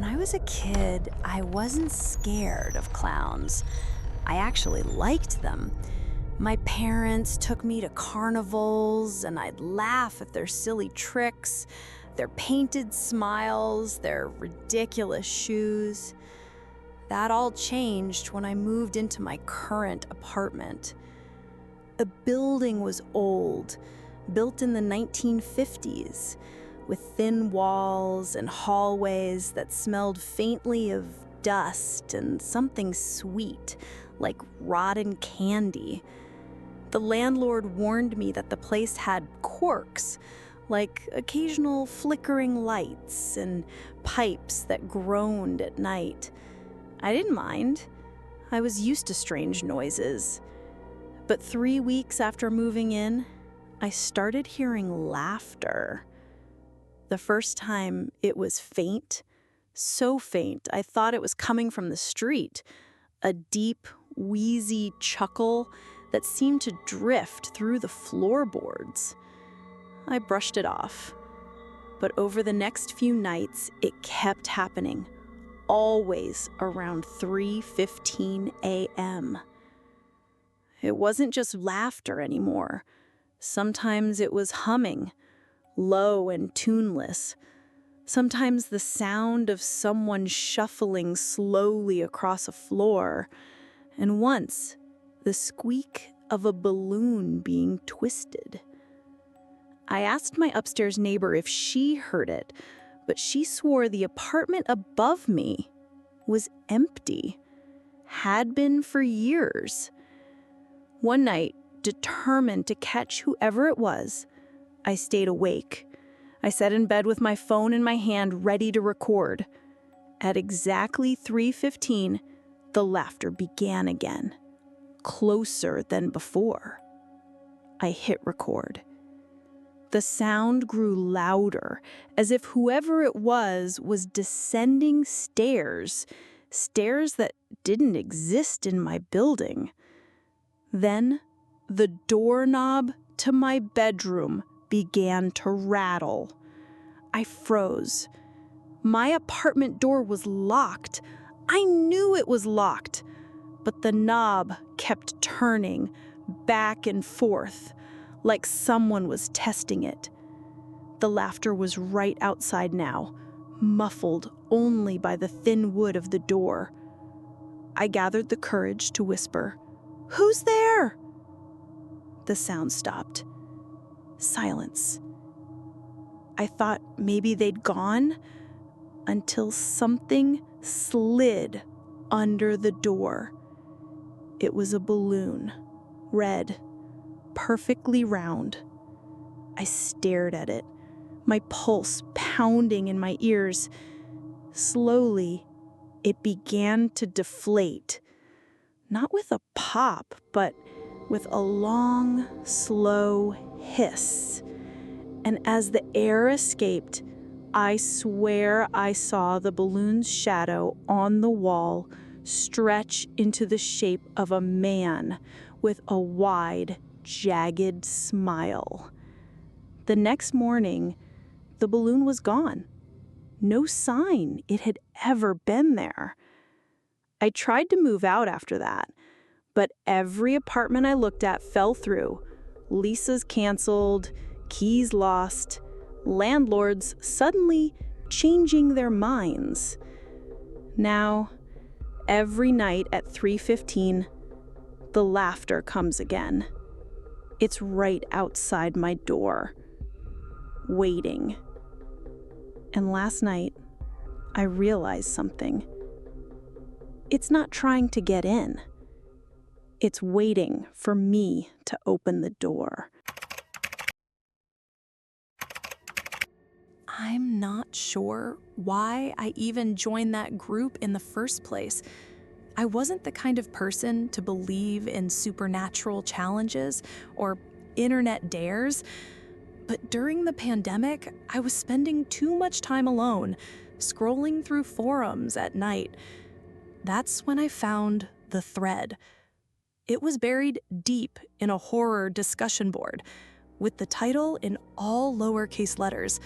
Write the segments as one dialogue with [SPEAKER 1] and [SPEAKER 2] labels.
[SPEAKER 1] When I was a kid, I wasn't scared of clowns. I actually liked them. My parents took me to carnivals, and I'd laugh at their silly tricks, their painted smiles, their ridiculous shoes. That all changed when I moved into my current apartment. The building was old, built in the 1950s, with thin walls and hallways that smelled faintly of dust and something sweet, like rotten candy. The landlord warned me that the place had quirks, like occasional flickering lights and pipes that groaned at night. I didn't mind. I was used to strange noises. But 3 weeks after moving in, I started hearing laughter. The first time, it was faint, so faint I thought it was coming from the street, a deep, wheezy chuckle that seemed to drift through the floorboards. I brushed it off, but over the next few nights, it kept happening, always around 3:15 a.m. It wasn't just laughter anymore. Sometimes it was humming, low and tuneless. Sometimes the sound of someone shuffling slowly across a floor. And once, the squeak of a balloon being twisted. I asked my upstairs neighbor if she heard it, but she swore the apartment above me was empty. Had been for years. One night, determined to catch whoever it was, I stayed awake. I sat in bed with my phone in my hand, ready to record. At exactly 3:15, the laughter began again, closer than before. I hit record. The sound grew louder, as if whoever it was descending stairs that didn't exist in my building. Then, the doorknob to my bedroom began to rattle. I froze. My apartment door was locked. I knew it was locked, but the knob kept turning back and forth, like someone was testing it. The laughter was right outside now, muffled only by the thin wood of the door. I gathered the courage to whisper, "Who's there?" The sound stopped. Silence. I thought maybe they'd gone until something slid under the door. It was a balloon, red, perfectly round. I stared at it, my pulse pounding in my ears. Slowly, it began to deflate, not with a pop, but with a long, slow hiss. And as the air escaped, I swear I saw the balloon's shadow on the wall stretch into the shape of a man with a wide, jagged smile. The next morning, the balloon was gone. No sign it had ever been there. I tried to move out after that, but every apartment I looked at fell through. Leases canceled, keys lost, landlords suddenly changing their minds. Now, every night at 3:15, the laughter comes again. It's right outside my door, waiting. And last night, I realized something. It's not trying to get in. It's waiting for me to open the door. I'm not sure why I even joined that group in the first place. I wasn't the kind of person to believe in supernatural challenges or internet dares, but during the pandemic, I was spending too much time alone, scrolling through forums at night. That's when I found the thread. It was buried deep in a horror discussion board, with the title in all lowercase letters,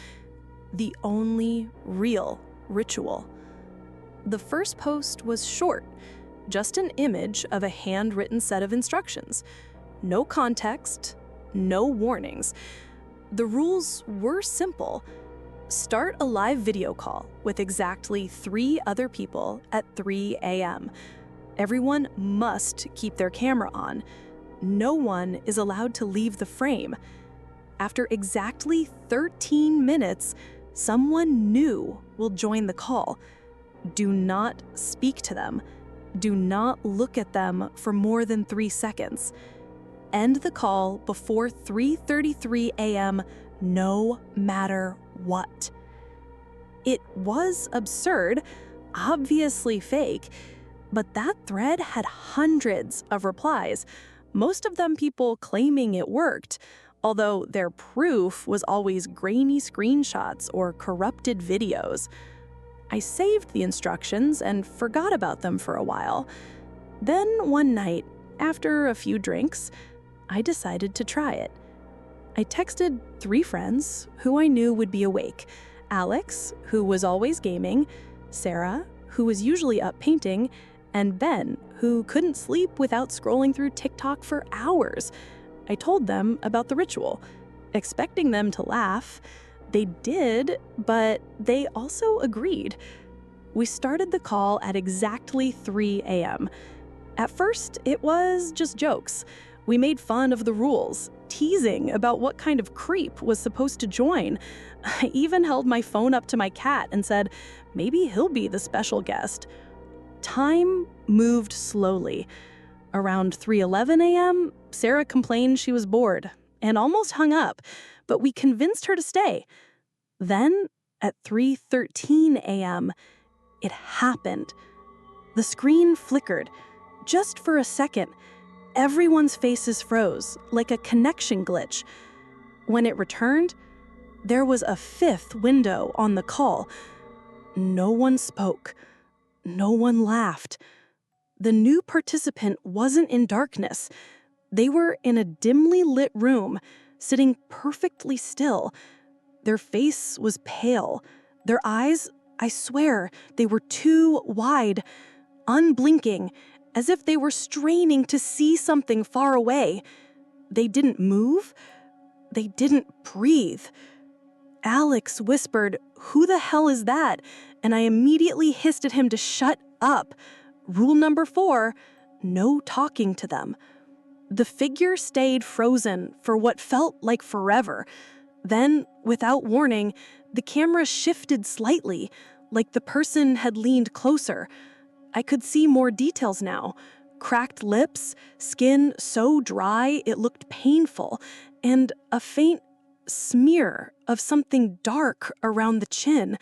[SPEAKER 1] "The Only Real Ritual."
[SPEAKER 2] The first post was short, just an image of a handwritten set of instructions. No context, no warnings. The rules were simple. Start a live video call with exactly 3 other people at 3 a.m. Everyone must keep their camera on. No one is allowed to leave the frame. After exactly 13 minutes, someone new will join the call. Do not speak to them. Do not look at them for more than 3 seconds. End the call before 3:33 a.m. no matter what. It was absurd, obviously fake, but that thread had hundreds of replies, most of them people claiming it worked, although their proof was always grainy screenshots or corrupted videos. I saved the instructions and forgot about them for a while. Then one night, after a few drinks, I decided to try it. I texted 3 friends who I knew would be awake: Alex, who was always gaming, Sarah, who was usually up painting, and Ben, who couldn't sleep without scrolling through TikTok for hours. I told them about the ritual, expecting them to laugh. They did, but they also agreed. We started the call at exactly 3 a.m. At first, it was just jokes. We made fun of the rules, teasing about what kind of creep was supposed to join. I even held my phone up to my cat and said, maybe he'll be the special guest. Time moved slowly. Around 3:11 a.m., Sarah complained she was bored and almost hung up, but we convinced her to stay. Then, at 3:13 a.m., it happened. The screen flickered, just for a second. Everyone's faces froze, like a connection glitch. When it returned, there was a 5th window on the call. No one spoke. No one laughed. The new participant wasn't in darkness. They were in a dimly lit room, sitting perfectly still. Their face was pale. Their eyes, I swear, they were too wide, unblinking, as if they were straining to see something far away. They didn't move. They didn't breathe. Alex whispered, "Who the hell is that?" And I immediately hissed at him to shut up. Rule number 4, no talking to them. The figure stayed frozen for what felt like forever. Then, without warning, the camera shifted slightly, like the person had leaned closer. I could see more details now. Cracked lips, skin so dry it looked painful, and a faint smear of something dark around the chin.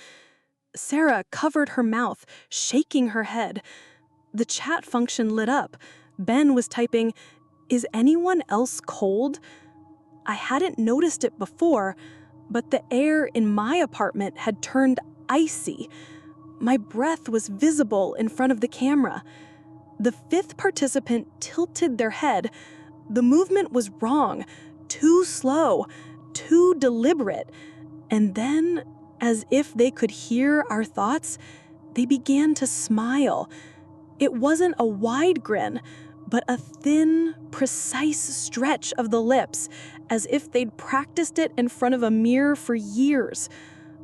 [SPEAKER 2] Sarah covered her mouth, shaking her head. The chat function lit up. Ben was typing, "Is anyone else cold?" I hadn't noticed it before, but the air in my apartment had turned icy. My breath was visible in front of the camera. The 5th participant tilted their head. The movement was wrong, too slow, too deliberate. And then, as if they could hear our thoughts, they began to smile. It wasn't a wide grin, but a thin, precise stretch of the lips, as if they'd practiced it in front of a mirror for years.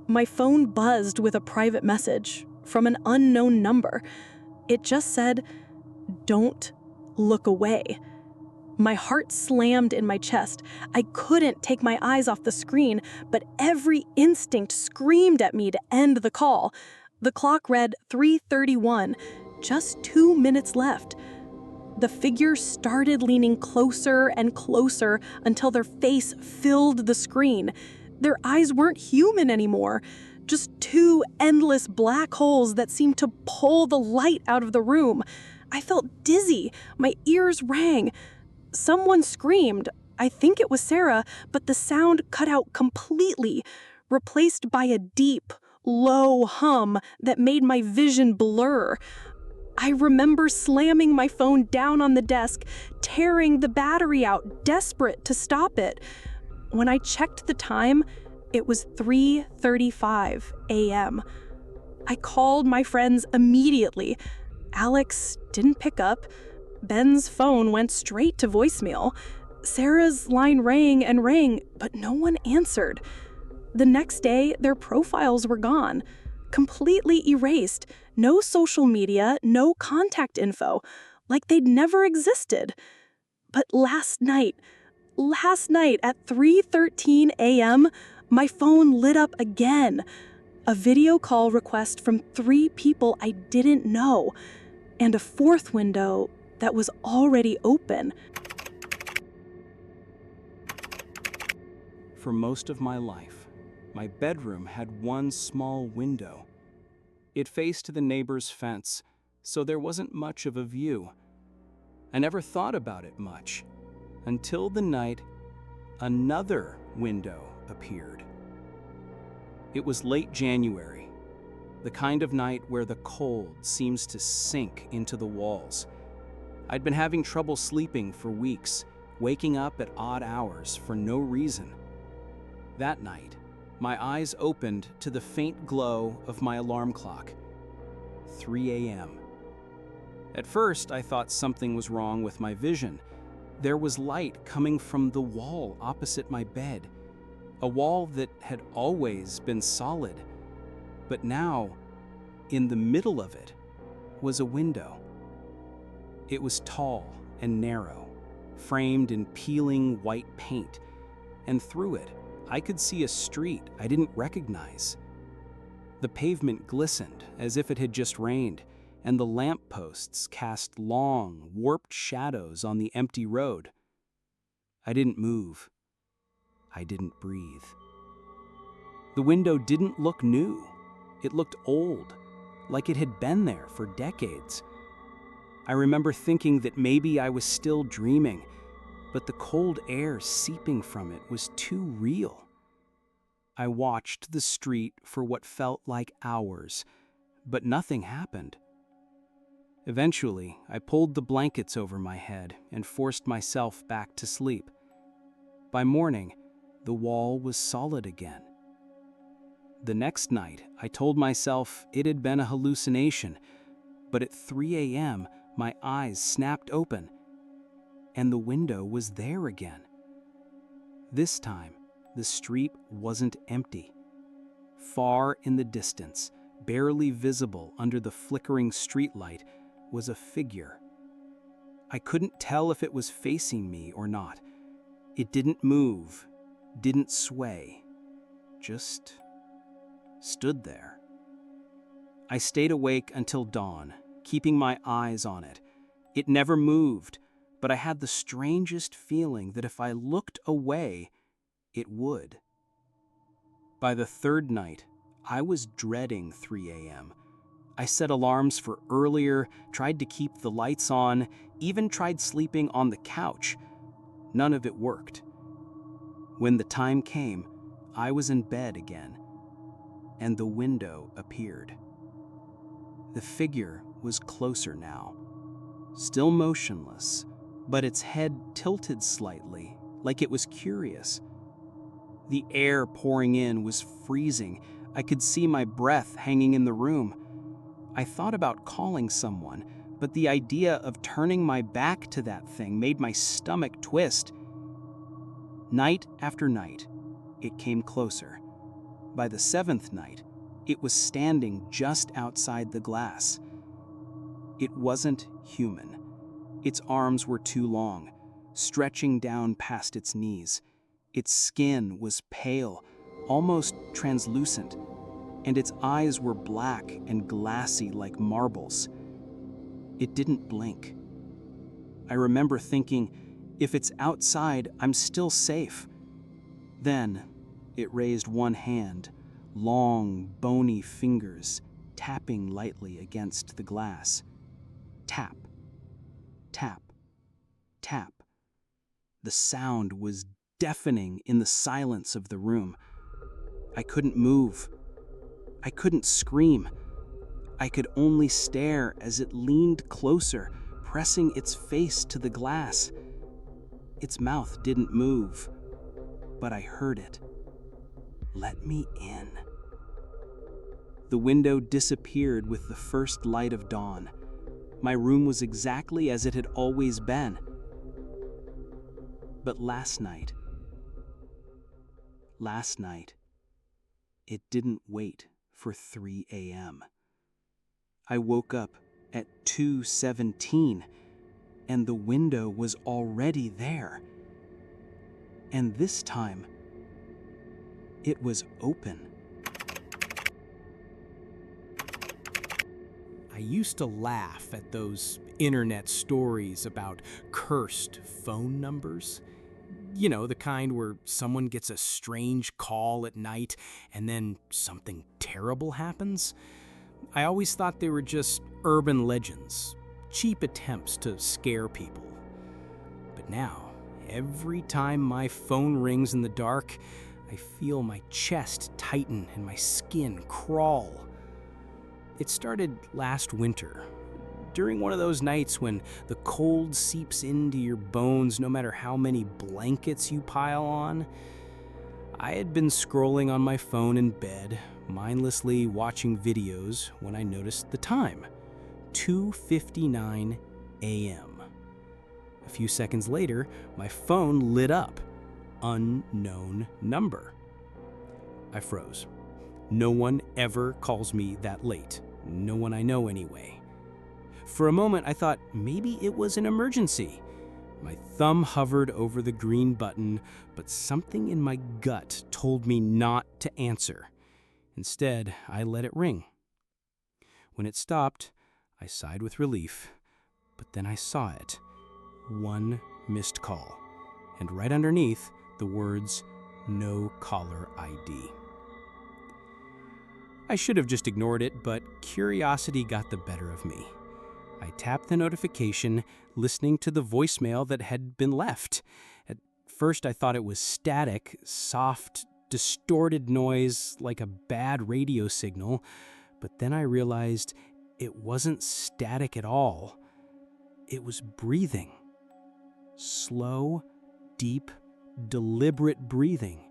[SPEAKER 2] My phone buzzed with a private message from an unknown number. It just said, "Don't look away." My heart slammed in my chest. I couldn't take my eyes off the screen, but every instinct screamed at me to end the call. The clock read 3:31, just 2 minutes left. The figure started leaning closer and closer until their face filled the screen. Their eyes weren't human anymore, just 2 endless black holes that seemed to pull the light out of the room. I felt dizzy. My ears rang. Someone screamed. I think it was Sarah, but the sound cut out completely, replaced by a deep, low hum that made my vision blur. I remember slamming my phone down on the desk, tearing the battery out, desperate to stop it. When I checked the time, it was 3:35 a.m. I called my friends immediately. Alex didn't pick up. Ben's phone went straight to voicemail. Sarah's line rang and rang, but no one answered. The next day, their profiles were gone, completely erased. No social media, no contact info, like they'd never existed. But last night at 3:13 a.m., my phone lit up again. A video call request from 3 people I didn't know, and a fourth window that was already open.
[SPEAKER 3] For most of my life, my bedroom had one small window. It faced the neighbor's fence, so there wasn't much of a view. I never thought about it much, until the night another window appeared. It was late January, the kind of night where the cold seems to sink into the walls. I'd been having trouble sleeping for weeks, waking up at odd hours for no reason. That night, my eyes opened to the faint glow of my alarm clock. 3 a.m. At first, I thought something was wrong with my vision. There was light coming from the wall opposite my bed, a wall that had always been solid. But now, in the middle of it, was a window. It was tall and narrow, framed in peeling white paint, and through it, I could see a street I didn't recognize. The pavement glistened as if it had just rained, and the lampposts cast long, warped shadows on the empty road. I didn't move. I didn't breathe. The window didn't look new. It looked old, like it had been there for decades. I remember thinking that maybe I was still dreaming, but the cold air seeping from it was too real. I watched the street for what felt like hours, but nothing happened. Eventually, I pulled the blankets over my head and forced myself back to sleep. By morning, the wall was solid again. The next night, I told myself it had been a hallucination, but at 3 a.m., my eyes snapped open, and the window was there again. This time, the street wasn't empty. Far in the distance, barely visible under the flickering streetlight, was a figure. I couldn't tell if it was facing me or not. It didn't move, didn't sway, just stood there. I stayed awake until dawn, keeping my eyes on it. It never moved, but I had the strangest feeling that if I looked away, it would. By the third night, I was dreading 3 a.m. I set alarms for earlier, tried to keep the lights on, even tried sleeping on the couch. None of it worked. When the time came, I was in bed again, and the window appeared. The figure was closer now, still motionless, but its head tilted slightly, like it was curious. The air pouring in was freezing. I could see my breath hanging in the room. I thought about calling someone, but the idea of turning my back to that thing made my stomach twist. Night after night, it came closer. By the 7th night, it was standing just outside the glass. It wasn't human. Its arms were too long, stretching down past its knees. Its skin was pale, almost translucent, and its eyes were black and glassy like marbles. It didn't blink. I remember thinking, if it's outside, I'm still safe. Then, it raised one hand, long, bony fingers tapping lightly against the glass. Tap, tap, tap. The sound was deafening in the silence of the room. I couldn't move. I couldn't scream. I could only stare as it leaned closer, pressing its face to the glass. Its mouth didn't move, but I heard it. Let me in. The window disappeared with the first light of dawn. My room was exactly as it had always been. But last night, it didn't wait for 3 a.m. I woke up at 2:17, and the window was already there. And this time, it was open.
[SPEAKER 4] I used to laugh at those internet stories about cursed phone numbers. You know, the kind where someone gets a strange call at night and then something terrible happens. I always thought they were just urban legends, cheap attempts to scare people. But now, every time my phone rings in the dark, I feel my chest tighten and my skin crawl. It started last winter, during one of those nights when the cold seeps into your bones no matter how many blankets you pile on. I had been scrolling on my phone in bed, mindlessly watching videos when I noticed the time, 2:59 a.m. A few seconds later, my phone lit up. Unknown number. I froze. No one ever calls me that late. No one I know anyway. For a moment, I thought maybe it was an emergency. My thumb hovered over the green button, but something in my gut told me not to answer. Instead, I let it ring. When it stopped, I sighed with relief, but then I saw it. One missed call, and right underneath, the words, "No caller ID." I should have just ignored it, but curiosity got the better of me. I tapped the notification, listening to the voicemail that had been left. At first, I thought it was static, soft, distorted noise like a bad radio signal, but then I realized it wasn't static at all. It was breathing. Slow, deep, deliberate breathing,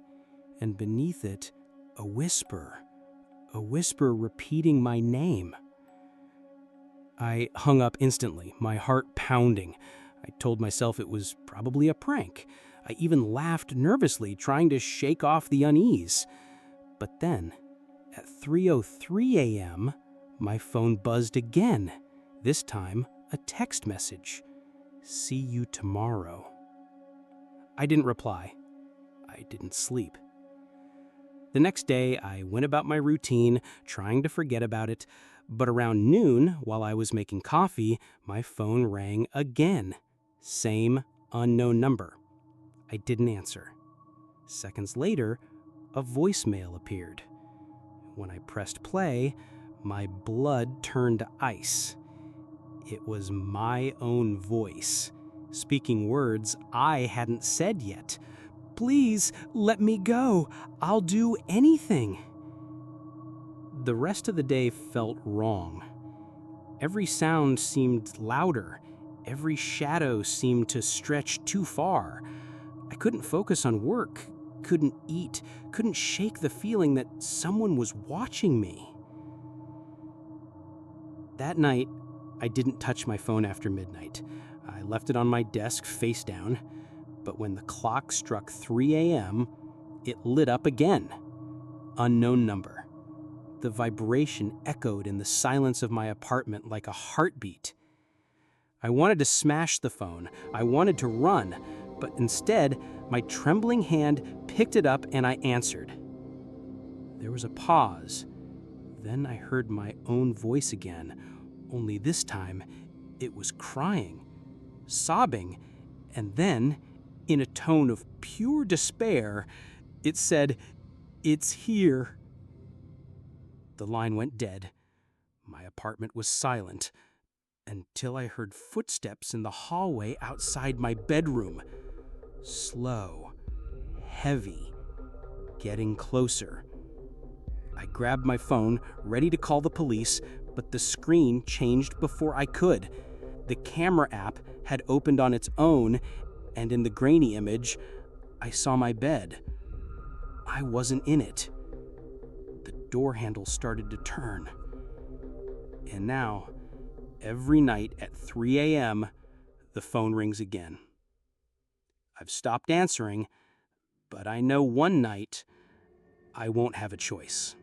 [SPEAKER 4] and beneath it, a whisper repeating my name. I hung up instantly, my heart pounding. I told myself it was probably a prank. I even laughed nervously, trying to shake off the unease. But then, at 3:03 a.m., my phone buzzed again, this time a text message. "See you tomorrow." I didn't reply. I didn't sleep. The next day, I went about my routine, trying to forget about it, but around noon, while I was making coffee, my phone rang again. Same unknown number. I didn't answer. Seconds later, a voicemail appeared. When I pressed play, my blood turned to ice. It was my own voice, speaking words I hadn't said yet. "Please, let me go. I'll do anything." The rest of the day felt wrong. Every sound seemed louder. Every shadow seemed to stretch too far. I couldn't focus on work, couldn't eat, couldn't shake the feeling that someone was watching me. That night, I didn't touch my phone after midnight. I left it on my desk face down. But when the clock struck 3 a.m., it lit up again. Unknown number. The vibration echoed in the silence of my apartment like a heartbeat. I wanted to smash the phone. I wanted to run, but instead, my trembling hand picked it up and I answered. There was a pause. Then I heard my own voice again, only this time it was crying, sobbing, and then, in a tone of pure despair, it said, "It's here." The line went dead. My apartment was silent until I heard footsteps in the hallway outside my bedroom. Slow, heavy, getting closer. I grabbed my phone, ready to call the police, but the screen changed before I could. The camera app had opened on its own, and in the grainy image, I saw my bed. I wasn't in it. The
[SPEAKER 3] door handle started to turn. And now, every night at 3 a.m., the phone rings again. I've stopped answering, but I know one night I won't have a choice.